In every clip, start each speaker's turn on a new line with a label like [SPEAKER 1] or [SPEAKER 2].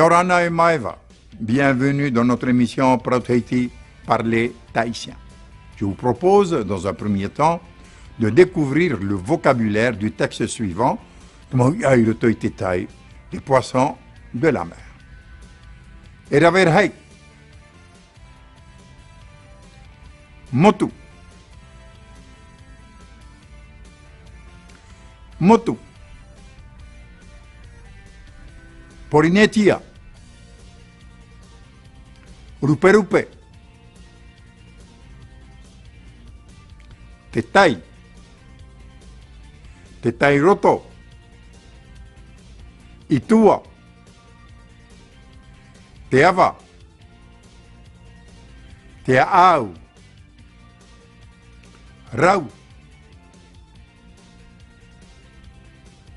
[SPEAKER 1] Yorana et Maeva, bienvenue dans notre émission Protétée par les Tahitiens. Je vous propose, dans un premier temps, de découvrir le vocabulaire du texte suivant, les poissons de la mer. Eraverhei, motu, motu, porinetia, ruperupe, tetai, tetai roto, itua, teava, teaau, rau,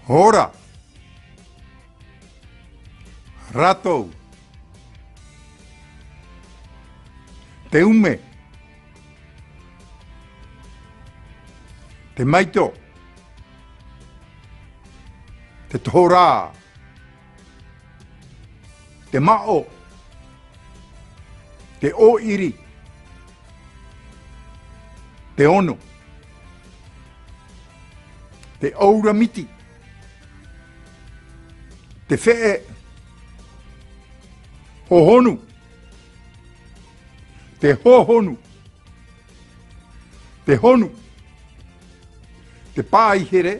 [SPEAKER 1] hora, rato, teume, temaito, tetora, temao, te oiri, te ono, te ouramiti, te fe'e, hohonu, te hohonu, te honu, te pāihere,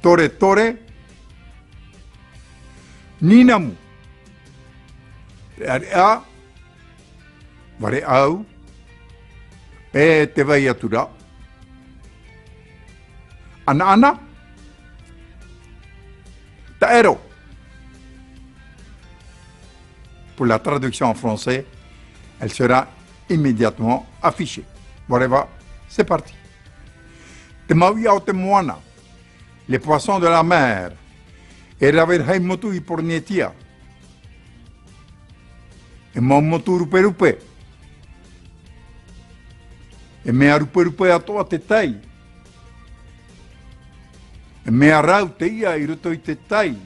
[SPEAKER 1] tore tore, ninamu, te area, vare au, e te vai atura, ana, taero. Pour la traduction en français, elle sera immédiatement affichée. Voilà, c'est parti. Te maui au te moana, les poissons de la mer, et raverhei motu i pornietia, e motu ruperupe, e mea ruperupe atoa te tai, e mea rau te ia i roto i te tai,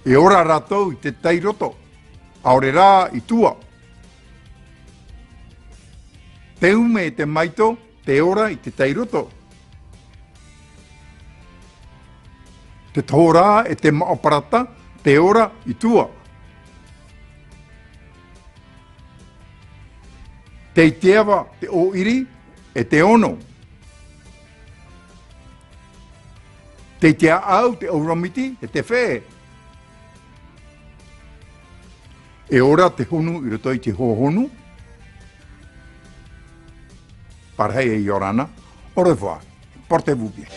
[SPEAKER 1] e ora ratou i te tai roto, aore rā i tua. Te ume e te maito, te ora i te tai roto. Te tōrā e te maoparata, te ora i tua. Te iteava, te oiri e te ono. Te itea au, te auramiti e te whee. Et ora te honu i roto i te hohonu. Parhei e Yorana. Au revoir. Portez-vous bien.